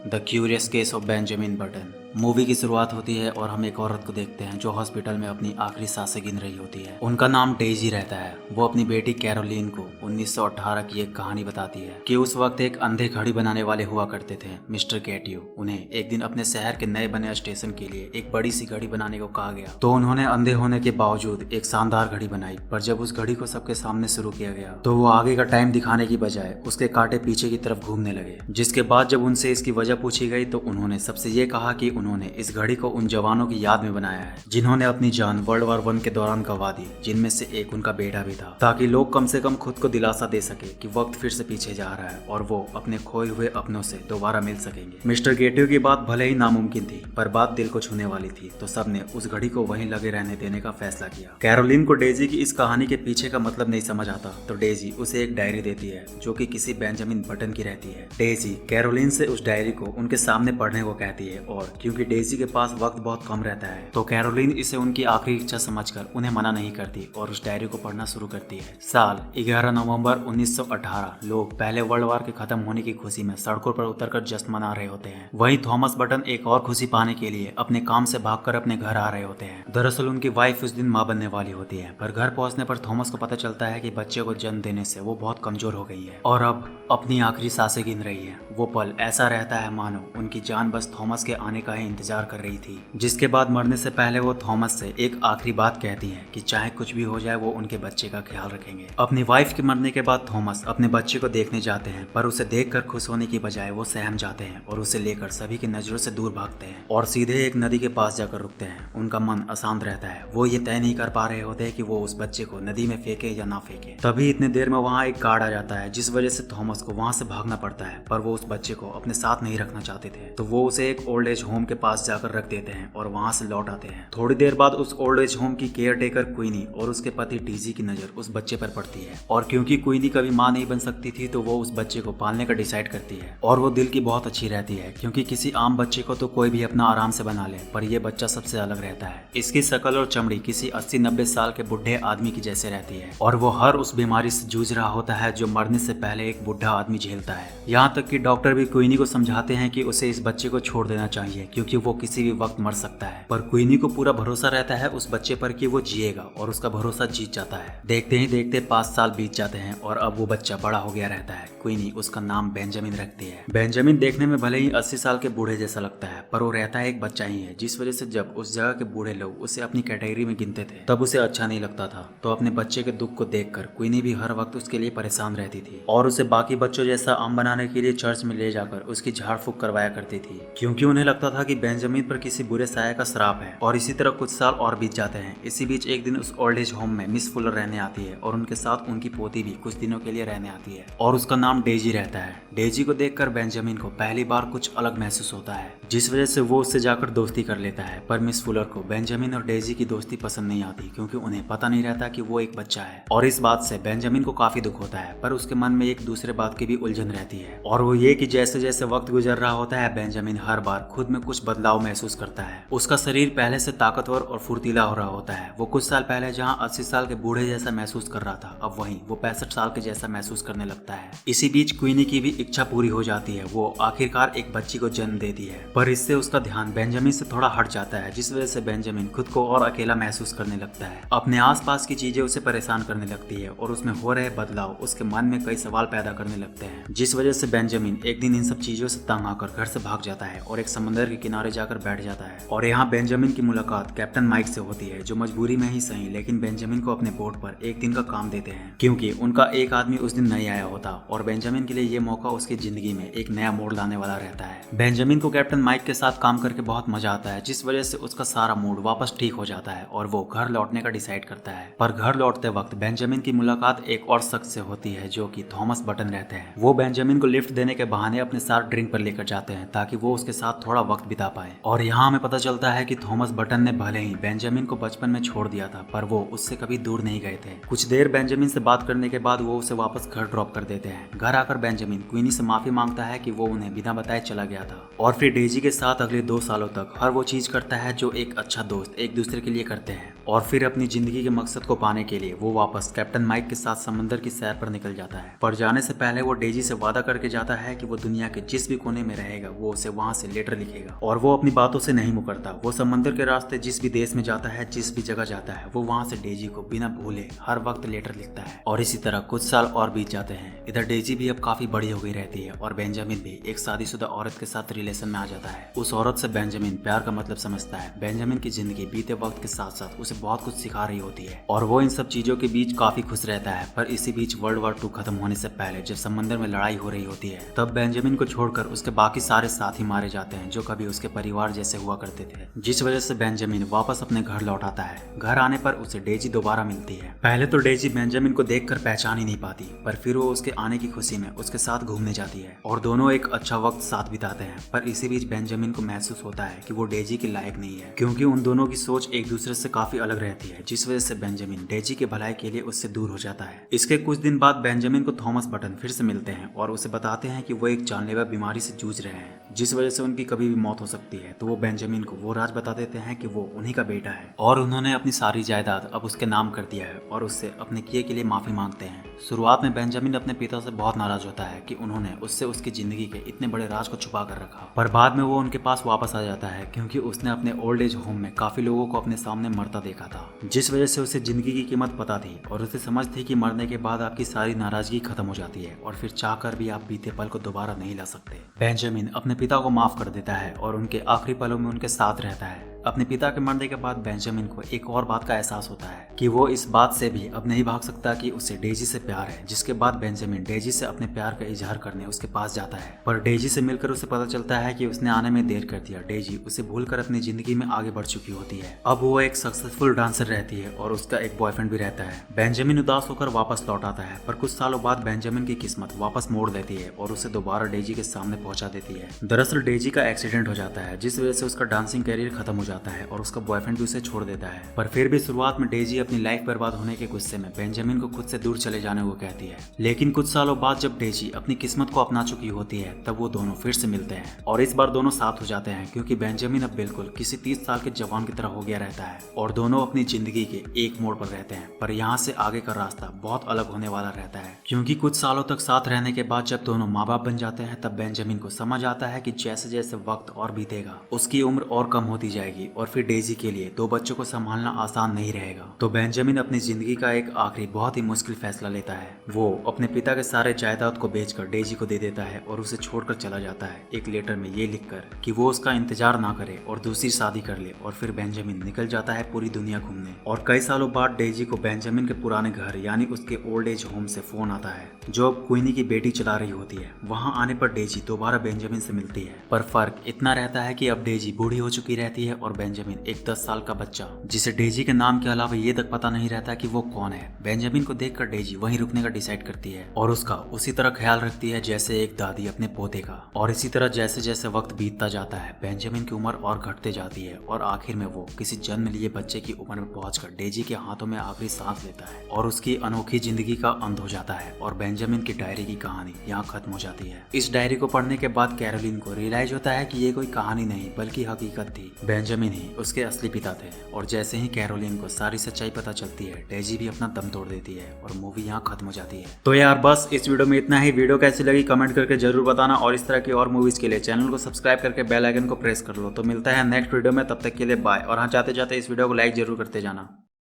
The curious case of Benjamin button. Movie की शुरुआत होती है और हम एक औरत को देखते हैं जो हॉस्पिटल में अपनी आखिरी सांसें गिन रही होती है। उनका नाम डेजी रहता है। वो अपनी बेटी कैरोलिन को 1918 की एक कहानी बताती है कि उस वक्त एक अंधे घड़ी बनाने वाले हुआ करते थे, मिस्टर गेटियो। उन्हें एक दिन अपने शहर के नए बने स्टेशन के लिए एक बड़ी सी घड़ी बनाने को कहा गया, तो उन्होंने अंधे होने के बावजूद एक शानदार घड़ी बनाई। पर जब उस घड़ी को सबके सामने शुरू किया गया तो वो आगे का टाइम दिखाने की बजाय उसके कांटे पीछे की तरफ घूमने लगे। जिसके बाद जब उनसे इसकी वजह पूछी गई तो उन्होंने सबसे ये कहा कि उन्होंने इस घड़ी को उन जवानों की याद में बनाया है जिन्होंने अपनी जान वर्ल्ड वार 1 के दौरान गंवा दी, जिनमें से एक उनका बेटा भी था, ताकि लोग कम से कम खुद को दिलासा दे सके कि वक्त फिर से पीछे जा रहा है और वो अपने खोए हुए अपनों से दोबारा मिल सकेंगे। मिस्टर गेटियो की बात भले ही नामुमकिन थी पर बात दिल को छूने वाली थी, तो सबने उस घड़ी को वहीं लगे रहने देने का फैसला किया। कैरोलिन को डेजी की इस कहानी के पीछे का मतलब नहीं समझ आता, तो डेजी उसे एक डायरी देती है जो कि किसी बेंजामिन बटन की रहती है। डेजी कैरोलिन से उस डायरी को उनके सामने पढ़ने को कहती है और क्योंकि डेजी के पास वक्त बहुत कम रहता है तो कैरोलिन इसे उनकी आखिरी इच्छा समझकर उन्हें मना नहीं करती और उस डायरी को पढ़ना शुरू करती है। साल 11 नवंबर 1918। लोग पहले वर्ल्ड वार के खत्म होने की खुशी में सड़कों पर उतरकर जश्न मना रहे होते हैं। वहीं थॉमस बटन एक और खुशी पाने के लिए अपने काम से भागकर अपने घर आ रहे होते हैं। दरअसल उनकी वाइफ उस दिन मां बनने वाली होती है, पर घर पहुंचने पर थॉमस को पता चलता है कि बच्चे को जन्म देने से वो बहुत कमजोर हो गई है और अब अपनी आखिरी सांसें गिन रही है। वो पल ऐसा रहता है मानो उनकी जान बस थॉमस के आने का ही इंतजार कर रही थी। जिसके बाद मरने से पहले वो थॉमस से एक आखिरी बात कहती है कि चाहे कुछ भी हो जाए वो उनके बच्चे का ख्याल रखेंगे। अपनी वाइफ के मरने के बाद थॉमस अपने बच्चे को देखने जाते हैं, पर उसे देखकर खुश होने की बजाय वो सहम जाते हैं और उसे लेकर सभी की नजरों से दूर भागते हैं और सीधे एक नदी के पास जाकर रुकते हैं। उनका मन अशांत रहता है। वो ये तय नहीं कर पा रहे होते कि वो उस बच्चे को नदी में फेंके या ना फेंके। तभी इतने देर में वहाँ एक गार्ड आ जाता है, जिस वजह से थॉमस को वहाँ से भागना पड़ता है, पर वो उस बच्चे को अपने साथ नहीं रखना चाहते थे, तो वो उसे एक ओल्ड एज होम के पास जाकर रख देते हैं और वहाँ से लौट आते हैं। थोड़ी देर बाद उस ओल्ड एज होम की केयर टेकर क्वीनी और उसके पति डीजी की नजर उस बच्चे पर पड़ती है और क्योंकि क्वीनी कभी माँ नहीं बन सकती थी तो वो उस बच्चे को पालने का डिसाइड करती है और वो दिल की बहुत अच्छी रहती है, क्योंकि किसी आम बच्चे को तो कोई भी अपना आराम से बना ले, पर ये बच्चा सबसे अलग रहता है। इसकी शक्ल और चमड़ी किसी 80-90 साल के बुढ़े आदमी की जैसे रहती है और वो हर उस बीमारी से जूझ रहा होता है जो मरने से पहले एक बुढ़ा आदमी झेलता है। यहाँ तक कि डॉक्टर भी क्वीनी को समझाते हैं कि उसे इस बच्चे को छोड़ देना चाहिए क्योंकि वो किसी भी वक्त मर सकता है, पर क्वीनी को पूरा भरोसा रहता है उस बच्चे पर कि वो जिएगा और उसका भरोसा जीत जाता है। देखते ही देखते 5 साल बीत जाते हैं और अब वो बच्चा बड़ा हो गया रहता है। क्वीनी उसका नाम बेंजामिन रखती है। बेंजामिन देखने में भले ही 80 साल के बूढ़े जैसा लगता है, पर वो रहता है एक बच्चा ही है, जिस वजह से जब उस जगह के बूढ़े लोग उसे अपनी कैटेगरी में गिनते थे तब उसे अच्छा नहीं लगता था। तो अपने बच्चे के दुख को देखकर क्वीनी भी हर वक्त उसके लिए परेशान रहती थी और उसे बाकी बच्चों जैसा आम बनाने के लिए चर्च में ले जाकर उसकी झाड़ फूक करवाया करती थी, क्योंकि उन्हें लगता था कि बेंजामिन पर किसी बुरे साया का श्राप है। और इसी तरह कुछ साल और बीत जाते हैं। इसी बीच एक दिन उस ओल्ड एज होम में मिस फुलर रहने आती है और उनके साथ उनकी पोती भी कुछ दिनों के लिए रहने आती है और उसका नाम डेजी रहता है। डेजी को देखकर बेंजामिन को पहली बार कुछ अलग महसूस होता है, जिस वजह से वो उससे जाकर दोस्ती कर लेता है, पर मिस फुलर को बेंजामिन और डेजी की दोस्ती पसंद नहीं आती क्योंकि उन्हें पता नहीं रहता कि वो एक बच्चा है और इस बात से बेंजामिन को काफी दुख होता है, पर उसके मन में एक दूसरे बात की भी उलझन रहती है और वो ये कि जैसे जैसे वक्त गुजर रहा होता है बेंजामिन हर बार खुद में कुछ बदलाव महसूस करता है। उसका शरीर पहले से ताकतवर और फुर्तीला हो रहा होता है। वो कुछ साल पहले जहाँ 80 साल के बूढ़े जैसा महसूस कर रहा था, अब वहीं वो 65 साल के जैसा महसूस करने लगता है। इसी बीच क्वीनी की भी इच्छा पूरी हो जाती है। वो आखिरकार एक बच्ची को जन्म देती है, पर इससे उसका ध्यान बेंजामिन से थोड़ा हट जाता है, जिस वजह से बेंजामिन खुद को और अकेला महसूस करने लगता है। अपने आसपास की चीजें उसे परेशान करने लगती है और उसमें हो रहे बदलाव उसके मन में कई सवाल पैदा करने लगते हैं, जिस वजह से बेंजामिन एक दिन इन सब चीजों से तंग आकर घर से भाग जाता है और एक समंदर के किनारे जाकर बैठ जाता है। और यहाँ बेंजामिन की मुलाकात कैप्टन माइक से होती है, जो मजबूरी में ही सही लेकिन बेंजामिन को अपने बोट पर एक दिन का काम देते हैं, क्योंकि उनका एक आदमी उस दिन नहीं आया होता और बेंजामिन के लिए ये मौका उसकी जिंदगी में एक नया मोड़ लाने वाला रहता है। बेंजामिन को कैप्टन माइक के साथ काम करके बहुत मजा आता है, जिस वजह से उसका सारा मूड वापस ठीक हो जाता है और वो घर लौटने का डिसाइड करता है। पर घर लौटते वक्त बेंजामिन की मुलाकात एक और शख्स से होती है जो कि थॉमस बटन रहते हैं। वो बेंजामिन को लिफ्ट देने के बहाने अपने साथ ड्रिंक पर लेकर जाते हैं ताकि वो उसके साथ थोड़ा वक्त बिता पाए। और यहाँ हमें पता चलता है कि थॉमस बटन ने भले ही बेंजामिन को बचपन में छोड़ दिया था, पर वो उससे कभी दूर नहीं गए थे। कुछ देर बेंजामिन से बात करने के बाद वो उसे वापस घर ड्रॉप कर देते हैं। घर आकर बेंजामिन क्वीनी से माफी मांगता है कि वो उन्हें बिना बताए चला गया था, और फिर डेजी के साथ अगले 2 सालों तक हर वो चीज करता है जो एक अच्छा दोस्त एक दूसरे के लिए करते हैं। और फिर अपनी जिंदगी के मकसद को पाने के लिए वो वापस कैप्टन माइक के साथ समंदर की सैर पर निकल जाता है। पर जाने से पहले वो डेजी से वादा करके जाता है कि वो दुनिया के जिस भी कोने में रहेगा वो उसे वहाँ से लेटर लिखेगा, और वो अपनी बातों से नहीं मुकरता। वो समंदर के रास्ते जिस भी देश में जाता है, जिस भी जगह जाता है, वो वहाँ से डेजी को बिना भूले हर वक्त लेटर लिखता है। और इसी तरह कुछ साल और बीत जाते हैं। इधर डेजी भी अब काफी बड़ी हो गई रहती है और बेंजामिन भी एक शादीशुदा औरत के साथ रिलेशन में आ जाता है। उस औरत से बेंजामिन प्यार का मतलब समझता है। बेंजामिन की जिंदगी बीते वक्त के साथ साथ उसे बहुत कुछ सिखा रही होती है और वो इन सब चीजों के बीच काफी खुश रहता है। पर इसी बीच वर्ल्ड वॉर 2 खत्म होने से पहले जब समंदर में लड़ाई हो रही होती है, तब बेंजामिन को छोड़कर उसके बाकी सारे साथी मारे जाते हैं जो कभी उसके परिवार जैसे हुआ करते थे, जिस वजह से बेंजामिन वापस अपने घर लौट आता है। घर आने पर उसे डेजी दोबारा मिलती है। पहले तो डेजी बेंजामिन को देखकर पहचान ही नहीं पाती, पर फिर वो उसके आने की खुशी में उसके साथ घूमने जाती है और दोनों एक अच्छा वक्त साथ बिताते हैं। पर इसी बीच बेंजामिन को महसूस होता है कि वो डेजी के लायक नहीं है, क्योंकि उन दोनों की सोच एक दूसरे से काफी अलग रहती है, जिस वजह से बेंजामिन डेजी के भलाई के लिए उससे दूर हो जाता है। इसके कुछ दिन बाद बेंजामिन को थॉमस बटन फिर से मिलते हैं और उसे बताते हैं कि वो एक जानलेवा बीमारी से जूझ रहे हैं, जिस वजह से उनकी कभी भी मौत हो सकती है। तो वो बेंजामिन को वो राज बता देते हैं कि वो उन्हीं का बेटा है और उन्होंने अपनी सारी जायदाद अब उसके नाम कर दिया है और उससे अपने किए के लिए माफी मांगते हैं। शुरुआत में बेंजामिन अपने पिता से बहुत नाराज होता है कि उन्होंने उससे उसकी जिंदगी के इतने बड़े राज को छुपा कर रखा, पर बाद में वो उनके पास वापस आ जाता है क्योंकि उसने अपने ओल्ड एज होम में काफी लोगों को अपने सामने मरता देखा था, जिस वजह से उसे जिंदगी की कीमत पता थी और उसे समझ थी कि मरने के बाद आपकी सारी नाराजगी खत्म हो जाती है और फिर चाहकर भी आप बीते पल को दोबारा नहीं ला सकते। बेंजामिन अपने पिता को माफ कर देता है और उनके आखिरी पलों में उनके साथ रहता है। अपने पिता के मरने के बाद बेंजामिन को एक और बात का एहसास होता है कि वो इस बात से भी अब नहीं भाग सकता कि उसे डेजी से प्यार है, जिसके बाद बेंजामिन डेजी से अपने प्यार का इजहार करने उसके पास जाता है। पर डेजी से मिलकर उसे पता चलता है कि उसने आने में देर कर दिया। डेजी उसे भूलकर अपनी जिंदगी में आगे बढ़ चुकी होती है। अब वो एक सक्सेसफुल डांसर रहती है और उसका एक बॉयफ्रेंड भी रहता है। बेंजामिन उदास होकर वापस लौट आता है, पर कुछ सालों बाद बेंजामिन की किस्मत वापस मोड़ देती है और उसे दोबारा डेजी के सामने पहुंचा देती है। दरअसल डेजी का एक्सीडेंट हो जाता है, जिस वजह से उसका डांसिंग करियर खत्म हो जाता है और उसका बॉयफ्रेंड भी उसे छोड़ देता है। पर फिर भी शुरुआत में डेजी अपनी लाइफ बर्बाद होने के गुस्से में बेंजामिन को खुद से दूर चले जाने को कहती है। लेकिन कुछ सालों बाद जब डेजी अपनी किस्मत को अपना चुकी होती है, तब वो दोनों फिर से मिलते हैं और इस बार दोनों साथ हो जाते हैं, क्योंकि बेंजामिन अब बिल्कुल किसी 30 साल के जवान की तरह हो गया रहता है और दोनों अपनी जिंदगी के एक मोड़ पर रहते हैं। पर यहाँ से आगे का रास्ता बहुत अलग होने वाला रहता है, क्योंकि कुछ सालों तक साथ रहने के बाद जब दोनों माँ बाप बन जाते हैं, तब बेंजामिन को समझ आता है कि जैसे जैसे वक्त और बीतेगा उसकी उम्र और कम होती जाएगी और फिर डेजी के लिए 2 बच्चों को संभालना आसान नहीं रहेगा। तो बेंजामिन अपनी जिंदगी का एक आखिरी बहुत ही मुश्किल फैसला लेता है। वो अपने पिता के सारे जायदाद को बेचकर डेजी को दे देता है और उसे छोड़कर चला जाता है, एक लेटर में ये लिखकर कि वो उसका इंतजार ना करे और दूसरी शादी कर ले। और फिर बेंजामिन निकल जाता है पूरी दुनिया घूमने। और कई सालों बाद डेजी को बेंजामिन के पुराने घर यानी उसके ओल्ड एज होम से फोन आता है, जो अब क्वीनी की बेटी चला रही होती है। वहाँ आने पर डेजी दोबारा बेंजामिन से मिलती है, पर फर्क इतना रहता है कि अब डेजी बूढ़ी हो चुकी रहती है और बेंजामिन एक 10 साल का बच्चा, जिसे डेजी के नाम के अलावा ये तक पता नहीं रहता कि वो कौन है। बेंजामिन को देखकर डेजी वहीं रुकने का डिसाइड करती है और उसका उसी तरह ख्याल रखती है जैसे एक दादी अपने पोते का। और इसी तरह जैसे जैसे वक्त बीतता जाता है, बेंजामिन की उम्र और घटते जाती है और आखिर में वो किसी जन्म लिए बच्चे की उम्र में पहुंचकर डेजी के हाथों में आखिरी सांस लेता है और उसकी अनोखी जिंदगी का अंत हो जाता है और बेंजामिन की डायरी की कहानी यहाँ खत्म हो जाती है। इस डायरी को पढ़ने के बाद कैरोलिन को रियलाइज होता है कि ये कोई कहानी नहीं बल्कि हकीकत थी। बेंजामिन ही उसके असली पिता थे। और जैसे ही कैरोलिन को सारी सच्चाई पता चलती है, डेजी भी अपना दम तोड़ देती है और मूवी यहाँ खत्म हो जाती है। तो यार बस इस वीडियो में इतना ही। वीडियो कैसी लगी कमेंट करके जरूर बताना और इस तरह की और मूवीज के लिए चैनल को सब्सक्राइब करके बेल आइकन को प्रेस कर लो। तो मिलता है नेक्स्ट वीडियो में, तब तक के लिए बाय। और हाँ, जाते जाते इस वीडियो को लाइक जरूर करते जाना।